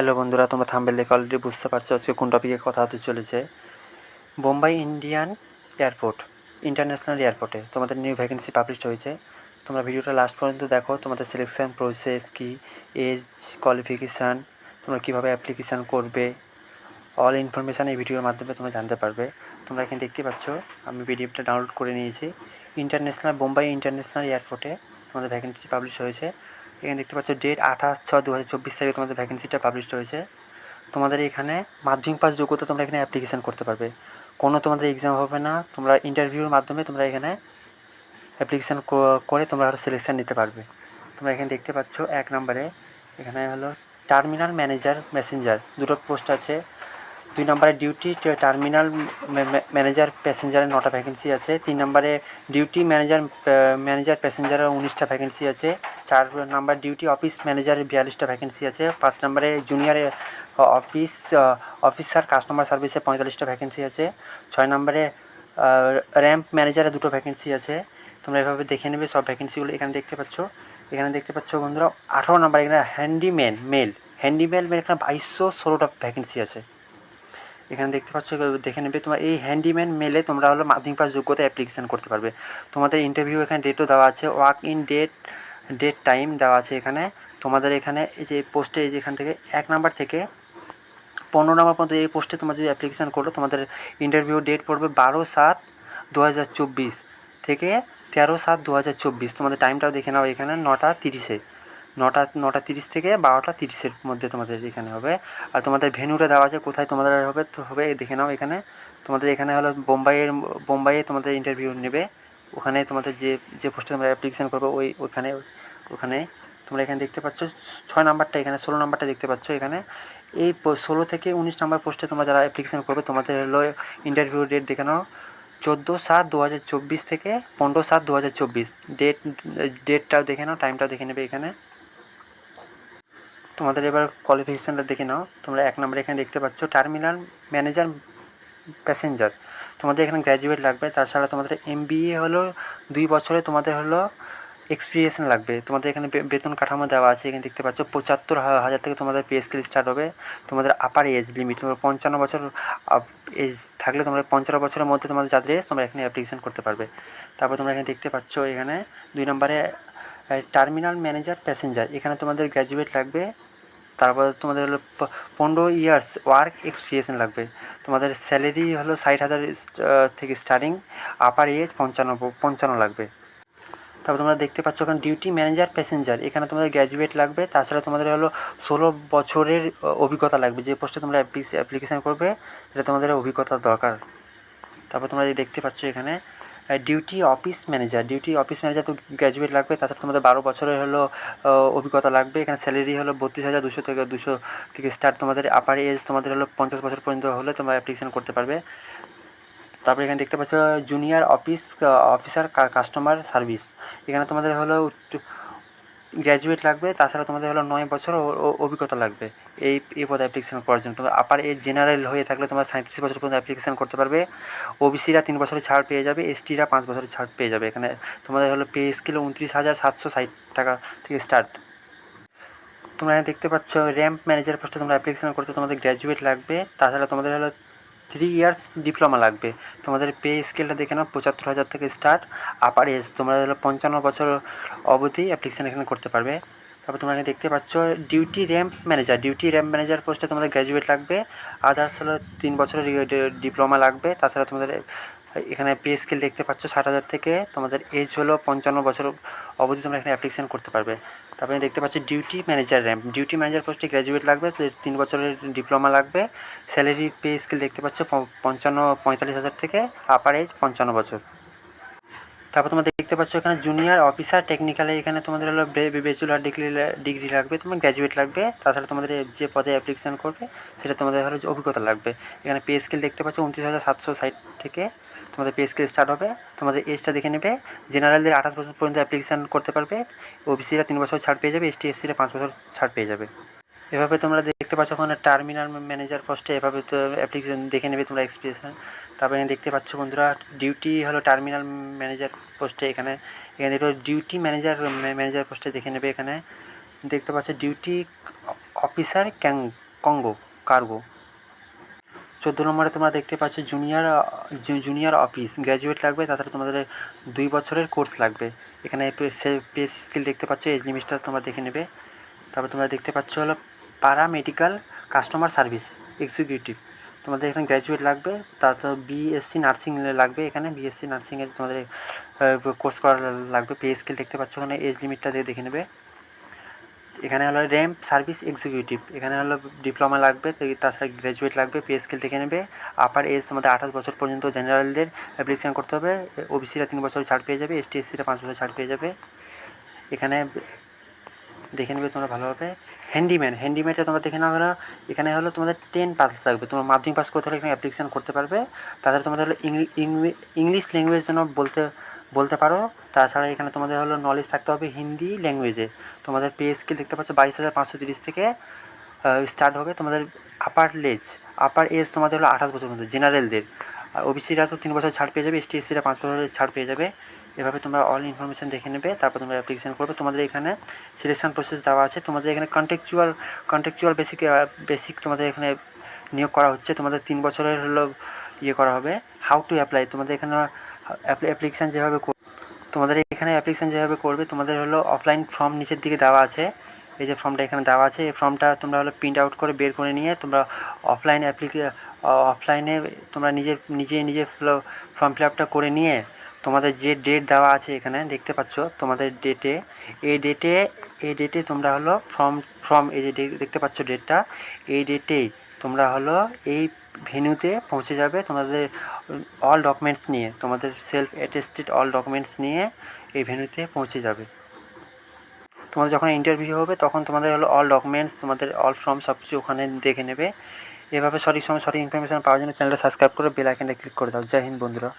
Hello বন্ধুরা, তোমরা thumbnail দেখে অলরেডি বুঝতে পারছো আজকে কোন টপিকে কথা হতে চলেছে। বোম্বাই ইন্ডিয়ান এয়ারপোর্ট, ইন্টারন্যাশনাল এয়ারপোর্টে তোমাদের নিউ ভ্যাকেন্সি পাবলিশ হয়েছে। তোমরা ভিডিওটা লাস্ট পর্যন্ত দেখো। তোমাদের সিলেকশন প্রসেস কী, এজ, কোয়ালিফিকেশান, তোমরা কীভাবে অ্যাপ্লিকেশান করবে, অল ইনফরমেশান এই ভিডিওর মাধ্যমে তোমরা জানতে পারবে। তোমরা এখানে দেখতে পাচ্ছ আমি পিডিএফটা ডাউনলোড করে নিয়েছি। বোম্বাই ইন্টারন্যাশনাল এয়ারপোর্টে তোমাদের ভ্যাকেন্সি পাবলিশ হয়েছে। এখানে দেখতে পাচ্ছ ডেট 28/6/2024 তারিখে তোমাদের ভ্যাকেন্সিটা পাবলিশ হয়েছে। তোমাদের এখানে মাধ্যমিক পাস যোগ্যতা তোমরা এখানে অ্যাপ্লিকেশান করতে পারবে। কোনো তোমাদের এক্সাম হবে না, তোমরা ইন্টারভিউর মাধ্যমে তোমরা এখানে অ্যাপ্লিকেশান করে তোমরা আরও সিলেকশান নিতে পারবে। তোমরা এখানে দেখতে পাচ্ছ 1 নম্বরে এখানে হলো টার্মিনাল ম্যানেজার প্যাসেঞ্জার, দুটো পোস্ট আছে। 2 নম্বরে ডিউটি টার্মিনাল ম্যানেজার প্যাসেঞ্জারের 9টা ভ্যাকেন্সি আছে। 3 নম্বরে ডিউটি ম্যানেজার প্যাসেঞ্জারের 19টা ভ্যাকেন্সি আছে। 4 নম্বর ডিউটি অফিস ম্যানেজারের 42টা ভ্যাকেন্সি আছে। 5 নম্বরে জুনিয়র অফিসার কাস্টমার সার্ভিসে 45টা ভ্যাকেন্সি আছে। 6 নম্বরে র্যাম্প ম্যানেজারে 2টো ভ্যাকেন্সি আছে। তোমরা এভাবে দেখে নেবে সব ভ্যাকেন্সিগুলো এখানে দেখতে পাচ্ছ। এখানে দেখতে পাচ্ছ বন্ধুরা 18 নম্বর এখানে হ্যান্ডিম্যান মেল এখানে 2216টা ভ্যাকেন্সি আছে। এখানে দেখতে পাচ্ছ, দেখে নেবে। তোমার এই হ্যান্ডিম্যান মেলে তোমরা হলো মাধ্যমিক পাস যোগ্যতা অ্যাপ্লিকেশান করতে পারবে। তোমাদের ইন্টারভিউ এখানে ডেটও দেওয়া আছে, ওয়ার্ক ইন ডেট টাইম দেওয়া আছে এখানে। তোমাদের এখানে এই যে পোস্টে এই যে এখান থেকে 1 নাম্বার থেকে 15 নম্বর পর্যন্ত এই পোস্টে তোমরা যদি অ্যাপ্লিকেশান করো তোমাদের ইন্টারভিউ ডেট পড়বে 12/7/2024 থেকে 13/7/2024। তোমাদের টাইমটাও দেখে নাও এখানে 9টা 30-এ 9টা 30 থেকে 12টা 30-এর মধ্যে তোমাদের এখানে হবে। আর তোমাদের ভেন্যুটা দেওয়া আছে কোথায় তোমাদের হবে দেখে নাও এখানে। তোমাদের এখানে হলো বোম্বাইয়ে তোমাদের ইন্টারভিউ নেবে। ওখানে তোমাদের যে পোস্টে তোমরা অ্যাপ্লিকেশান করবে ওখানে তোমরা এখানে দেখতে পাচ্ছ 6 নাম্বারটা, এখানে 16 নাম্বারটা দেখতে পাচ্ছ এখানে। এই 16 থেকে 19 নাম্বার পোস্টে তোমরা যারা অ্যাপ্লিকেশান করবে তোমাদের হলো ইন্টারভিউ ডেট দেখে নাও 14/7/2024 থেকে 15/7/2024। ডেটটাও দেখে নাও, টাইমটাও দেখে নেবে এখানে। তোমাদের এবার কোয়ালিফিকেশানটা দেখে নাও। তোমরা 1 নম্বরে এখানে দেখতে পাচ্ছ টার্মিনাল ম্যানেজার প্যাসেঞ্জার। তোমাদের এখানে গ্র্যাজুয়েট লাগবে। তাছাড়া তোমাদের MBA হলো 2 বছরে তোমাদের হলো এক্সপিরিয়েন্স লাগবে। তোমাদের এখানে বেতন কাঠামো দেওয়া আছে এখানে দেখতে পাচ্ছ। 75,000 থেকে তোমাদের পে স্কেল স্টার্ট হবে। তোমাদের আপার এজ লিমিট তোমরা 55 বছর এজ থাকলে তোমরা 55 বছরের মধ্যে তোমাদের যাদের এজ তোমরা এখানে অ্যাপ্লিকেশান করতে পারবে। তারপর তোমরা এখানে দেখতে পাচ্ছ এখানে 2 নম্বরে টার্মিনাল ম্যানেজার প্যাসেঞ্জার, এখানে তোমাদের গ্র্যাজুয়েট লাগবে। তারপর তোমাদের হলো 15 ইয়ার্স ওয়ার্ক এক্সপিরিয়েন্স লাগবে। তোমাদের স্যালারি হলো 60,000 থেকে স্টার্টিং, আপার এজ 55 লাগবে। তারপর তোমরা দেখতে পাচ্ছ এখানে ডিউটি ম্যানেজার প্যাসেঞ্জার, এখানে তোমাদের গ্র্যাজুয়েট লাগবে। তাছাড়া তোমাদের হলো 16 বছরের অভিজ্ঞতা লাগবে। যে পোস্টে তোমরা অ্যাপ্লিকেশান করবে সেটা তোমাদের অভিজ্ঞতার দরকার। তারপর তোমরা দেখতে পাচ্ছ এখানে ডিউটি অফিস ম্যানেজার তো গ্র্যাজুয়েট লাগবে। তাছাড়া তোমাদের 12 বছরের হলো অভিজ্ঞতা লাগবে। এখানে স্যালারি হলো 32,200 থেকে স্টার্ট। তোমাদের আপার এজ তোমাদের হলো 50 বছর পর্যন্ত হলে তোমরা অ্যাপ্লিকেশান করতে পারবে। তারপরে এখানে দেখতে পাচ্ছ জুনিয়র অফিসার কাস্টমার সার্ভিস, এখানে তোমাদের হলো গ্র্যাজুয়েট লাগবে। তাছাড়া তোমাদের হলো 9 বছর অভিজ্ঞতা লাগবে এই পদে অ্যাপ্লিকেশান করার জন্য। তোমার আপার এজ জেনারেল হয়ে থাকলে তোমরা 37 বছর পর্যন্ত অ্যাপ্লিকেশান করতে পারবে। ওবিসিরা 3 বছরের ছাড় পেয়ে যাবে, এসটিরা 5 বছরের ছাড় পেয়ে যাবে। এখানে তোমাদের হলো পে স্কেল 29,760 টাকা থেকে স্টার্ট। তোমরা এখানে দেখতে পাচ্ছ র্যাম্প ম্যানেজার পোস্টে তোমরা অ্যাপ্লিকেশান করতে তোমাদের গ্র্যাজুয়েট লাগবে। তাছাড়া তোমাদের হলো 3 ইয়ার্স ডিপ্লোমা লাগবে। তোমাদের পে স্কেলটা দেখে নাও 75,000 থেকে স্টার্ট। আপার এজ তোমরা হলো 55 বছর অবধি অ্যাপ্লিকেশান এখানে করতে পারবে। তারপর তোমরা এখানে দেখতে পাচ্ছ ডিউটি র্যাম্প ম্যানেজার পোস্টে তোমাদের গ্র্যাজুয়েট লাগবে। আদার্স হলো 3 বছরের ডিপ্লোমা লাগবে। তাছাড়া তোমাদের এখানে পে স্কেল দেখতে পাচ্ছ 60,000 থেকে। তোমাদের এজ হলো 55 বছর অবধি তোমরা এখানে অ্যাপ্লিকেশান করতে পারবে। তারপরে দেখতে পাচ্ছি ডিউটি ম্যানেজার পোস্টে গ্র্যাজুয়েট লাগবে, 3 বছরের ডিপ্লোমা লাগবে। স্যালারি পে স্কেল দেখতে পাচ্ছ 45,000 থেকে, আপার এজ 55 বছর। তারপর তোমরা দেখতে পাচ্ছ এখানে জুনিয়র অফিসার টেকনিক্যালে, এখানে তোমাদের হলো ব্যাচেলর ডিগ্রি লাগবে, তোমার গ্র্যাজুয়েট লাগবে। তাছাড়া তোমাদের যে পদে অ্যাপ্লিকেশান করবে সেটা তোমাদের হলো অভিজ্ঞতা লাগবে। এখানে পে স্কেল দেখতে পাচ্ছ 29,760 থেকে তোমাদের পে স্কেল স্টার্ট হবে। তোমাদের এজটা দেখে নেবে। জেনারেলদের 28 বছর পর্যন্ত অ্যাপ্লিকেশান করতে পারবে। ওবিসিরা 3 বছর ছাড় পেয়ে যাবে, এসটিরা 5 বছর ছাড় পেয়ে যাবে। এভাবে তোমরা দেখতে পাচ্ছ ওখানে টার্মিনাল ম্যানেজার পোস্টে এভাবে তো অ্যাপ্লিকেশান দেখে নেবে তোমরা এক্সপিরিয়েন্স। তারপরে দেখতে পাচ্ছ বন্ধুরা ডিউটি হলো টার্মিনাল ম্যানেজার পোস্টে, এখানে দেখো ডিউটি ম্যানেজার পোস্টে দেখে নেবে। এখানে দেখতে পাচ্ছ ডিউটি অফিসার কার্গো। 14 নম্বরে তোমরা দেখতে পাচ্ছ জুনিয়র অফিস গ্র্যাজুয়েট লাগবে, তাছাড়া তোমাদের 2 বছরের কোর্স লাগবে। এখানে পে স্কিল দেখতে পাচ্ছ, এজ লিমিটটা তোমরা দেখে নেবে। তারপর তোমরা দেখতে পাচ্ছ হলো প্যারামেডিক্যাল কাস্টমার সার্ভিস এক্সিকিউটিভ, তোমাদের এখানে গ্র্যাজুয়েট লাগবে। তারপর বিএসসি নার্সিং লাগবে, এখানে বিএসসি নার্সিংয়ের তোমাদের কোর্স করা লাগবে। পে স্কেল দেখতে পাচ্ছ, ওখানে এজ লিমিটটা দেখে নেবে। এখানে হলো র্যাম্প সার্ভিস এক্সিকিউটিভ, এখানে হলো ডিপ্লোমা লাগবে, তাছাড়া গ্র্যাজুয়েট লাগবে। পে স্কেল দেখে নেবে। আপার এজ তোমাদের 28 বছর পর্যন্ত জেনারেলদের অ্যাপ্লিকেশান করতে হবে। ওবিসিরা 3 বছর ছাড় পেয়ে যাবে, এসটি এসসিরা 5 বছর ছাড় পেয়ে যাবে। এখানে দেখে নেবে তোমরা ভালোভাবে। হ্যান্ডিম্যানটা তোমরা দেখে নাও হলো, এখানে হলো তোমাদের 10 পাস লাগবে। তোমার মাধ্যমিক পাস করতে হলে এখানে অ্যাপ্লিকেশান করতে পারবে। তাছাড়া তোমাদের হলো ইংলিশ ল্যাঙ্গুয়েজ যেন বলতে পারো। তাছাড়া এখানে তোমাদের হলো নলেজ থাকতে হবে হিন্দি ল্যাঙ্গুয়েজে। তোমাদের পে স্কেল দেখতে পাচ্ছ 22,530 থেকে স্টার্ট হবে। তোমাদের আপার এজ তোমাদের হলো 28 বছর পর্যন্ত জেনারেলদের। আর ওবিসিরা তো 3 বছর ছাড় পেয়ে যাবে, এসটি এসসিরা 5 বছরের ছাড় পেয়ে যাবে। এভাবে তোমরা অল ইনফরমেশান দেখে নেবে, তারপর তোমরা অ্যাপ্লিকেশান করবে। তোমাদের এখানে সিলেকশন প্রসেস দেওয়া আছে। তোমাদের এখানে কন্ট্রাকচুয়াল বেসিক তোমাদের এখানে নিয়োগ করা হচ্ছে। তোমাদের 3 বছরের হলো করা হবে। হাউ টু অ্যাপ্লাই, তোমাদের এখানে অ্যাপ্লিকেশান যেভাবে তোমাদের এখানে অ্যাপ্লিকেশান যেভাবে করবে, তোমাদের হলো অফলাইন ফর্ম নিচের দিকে দেওয়া আছে। এই যে ফর্মটা এখানে দেওয়া আছে, এই ফর্মটা তোমরা হলো প্রিন্ট আউট করে বের করে নিয়ে তোমরা অফলাইনে তোমরা নিজে ফর্ম ফিল আপটা করে নিয়ে তোমাদের যে ডেট দেওয়া আছে এখানে দেখতে পাচ্ছ, তোমাদের এই ডেটে তোমরা হলো ফর্ম এই যে দেখতে পাচ্ছ ডেটটা, এই ডেটেই তোমরা হলো এই ভেন্যুতে পৌঁছে যাবে। তোমাদের অল ডকুমেন্টস নিয়ে, তোমাদের সেলফ অ্যাটেস্টেড অল ডকুমেন্টস নিয়ে এই ভেন্যুতে পৌঁছে যাবে। তোমাদের যখন ইন্টারভিউ হবে তখন তোমাদের হলো অল ডকুমেন্টস, তোমাদের অল ফর্ম সব কিছু ওখানে দেখে নেবে। এভাবে সঠিক সময় সঠিক ইনফরমেশান পাওয়ার জন্য চ্যানেলটা সাবস্ক্রাইব করে বেল আইকনটা ক্লিক করে দাও। জয় হিন্দ বন্ধুরা।